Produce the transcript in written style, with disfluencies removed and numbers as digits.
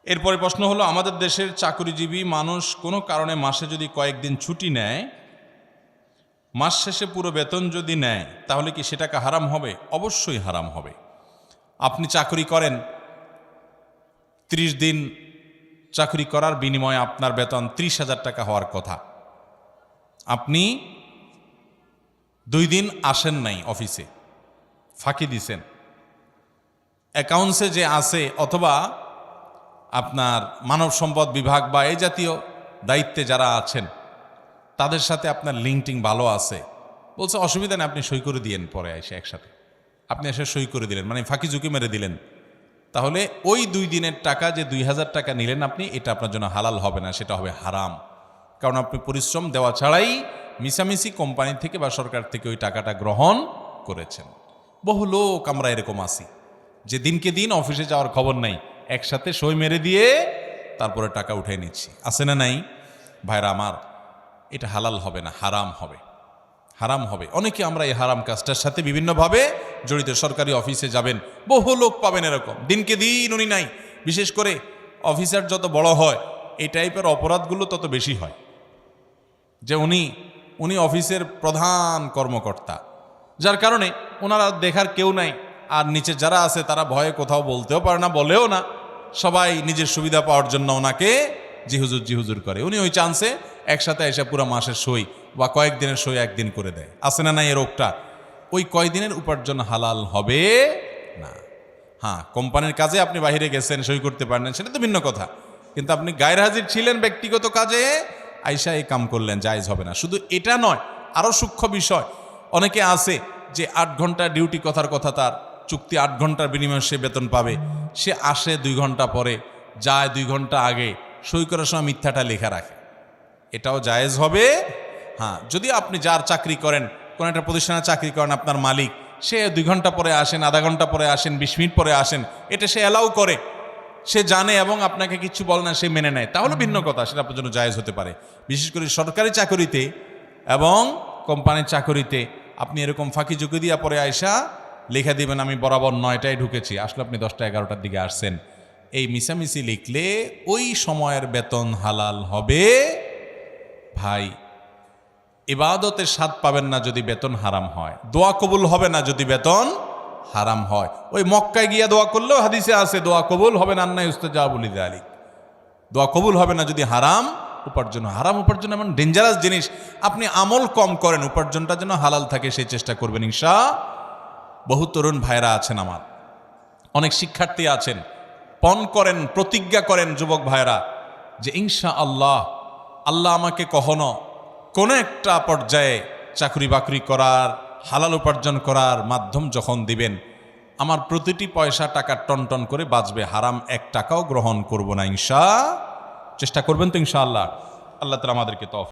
এরপরে প্রশ্ন হলো, আমাদের দেশের চাকরিজীবী মানুষ কোনো কারণে মাসে যদি কয়েকদিন ছুটি নেয়, মাস শেষে পুরো বেতন যদি নেয়, তাহলে কি সেটাকে হারাম হবে? অবশ্যই হারাম হবে। আপনি চাকরি করেন, 30 দিন চাকরি করার বিনিময়ে আপনার বেতন 30,000 টাকা হওয়ার কথা। আপনি 2 দিন আসেন নাই অফিসে, ফাঁকি দিছেন, অ্যাকাউন্টসে যে আছে অথবা আপনার মানব সম্পদ বিভাগ বা এই জাতীয় দায়িত্বে যারা আছেন তাদের সাথে আপনার লিঙ্কটিং ভালো আছে, বলছে অসুবিধা নেই, আপনি সই করে দিয়েন, পরে এসে একসাথে আপনি এসে সই করে দিলেন, মানে ফাঁকি ঝুঁকি মেরে দিলেন, তাহলে ওই 2 দিনের টাকা যে 2,000 টাকা নিলেন আপনি, এটা আপনার জন্য হালাল হবে না, সেটা হবে হারাম। কারণ আপনি পরিশ্রম দেওয়া ছাড়াই মিশামিশি কোম্পানি থেকে বা সরকার থেকে ওই টাকাটা গ্রহণ করেছেন। বহু লোক আমরা এরকম আছি যে দিনকে দিন অফিসে যাওয়ার খবর নাই, একসাথে সই মেরে দিয়ে তারপরে টাকা উঠে নিচ্ছি, আছে না নাই? ভাইরা আমার, এটা হালাল হবে না, হারাম হবে, হারাম হবে। অনেকে আমরা এই হারাম কাজটার সাথে বিভিন্নভাবে জড়িত। সরকারি অফিসে যাবেন, বহু লোক পাবেন এরকম, দিনকে দিন উনি নাই। বিশেষ করে অফিসার যত বড় হয় এই টাইপের অপরাধগুলো তত বেশি হয়, যে উনি অফিসের প্রধান কর্মকর্তা, যার কারণে ওনারা দেখার কেউ নাই, আর নিচে যারা আছে তারা ভয়ে কোথাও বলতেও পারে না, বলেও না, সবাই নিজের সুবিধা পাওয়ার জন্য ওনাকে জি হুজুর করে। উনি ওই চান্সে একসাথে এসে পুরো মাসের সই বা কয়েকদিনের সই একদিন করে দেয়, আছে না নাই এই রোগটা? ওই কয়দিনের উপার্জন হালাল হবে না। হ্যাঁ, কোম্পানির কাজে আপনি বাইরে গেছেন, সই করতে পারেন, সেটা তো ভিন্ন কথা, কিন্তু আপনি গায়ের হাজির ছিলেন ব্যক্তিগত কাজে, আইসা এই কাম করলেন, জায়েজ হবে না। শুধু এটা নয়, আরও সূক্ষ্ম বিষয়, অনেকে আছে যে 8 ঘন্টা ডিউটি, কথার কথা তার চুক্তি 8 ঘন্টার বিনিময়ে সে বেতন পাবে, সে আসে 2 ঘন্টা পরে, যায় 2 ঘন্টা আগে, সই করার সময় মিথ্যাটা লেখা রাখে, এটাও জায়েজ হবে। হ্যাঁ, যদি আপনি যার চাকরি করেন, কোনো একটা প্রতিষ্ঠানে চাকরি করেন, আপনার মালিক, সে 2 ঘন্টা পরে আসেন, আধা ঘন্টা পরে আসেন, 20 মিনিট পরে আসেন, এটা সে অ্যালাউ করে, সে জানে এবং আপনাকে কিছু বলে না, সে মেনে নেয়, তাহলে ভিন্ন কথা, সেটা আপনার জন্য জায়েজ হতে পারে। বিশেষ করে সরকারি চাকরিতে এবং কোম্পানির চাকরিতে আপনি এরকম ফাঁকি ঝুঁকি দিয়া পরে আয়সা লেখা দিবেন, আমি বরাবর 9টায় ঢুকেছি, আসলে আপনি 10টা 11টার দিকে আসছেন, এই মিশামিশি লিখলে ওই সময়ের বেতন হালাল হবে। ভাই, ইবাদতের স্বাদ পাবেন না যদি বেতন হারাম হয়, দোয়া কবুল হবে না যদি বেতন হারাম হয়। ওই মক্কায় গিয়া দোয়া করলেও হাদিসে আছে দোয়া কবুল হবে না, আন্না ইউস্তাজাবু লিযালিক, দোয়া কবুল হবে না যদি হারাম উপার্জন। হারাম উপার্জন এমন ডেঞ্জারাস জিনিস, আপনি আমল কম করেন, উপার্জনটা যেন হালাল থাকে সেই চেষ্টা করবেন ইনশাআল্লাহ। বহু তরুণ ভাইরা আছেন আমার, অনেক শিক্ষার্থী আছেন, পণ করেন, প্রতিজ্ঞা করেন যুবক ভাইরা যে ইনশাআল্লাহ আল্লাহ আমাকে কখনো কোনো একটা পর্যায়ে চাকরি বাকরি করার, হালাল উপার্জন করার মাধ্যম যখন দিবেন, আমার প্রতিটি পয়সা টাকা টন করে বাঁচবে, হারাম 1 টাকাও গ্রহণ করব না, চেষ্টা করবেন তো ইনশাআল্লাহ। আল্লাহ তাআলা আমাদেরকে তৌফিক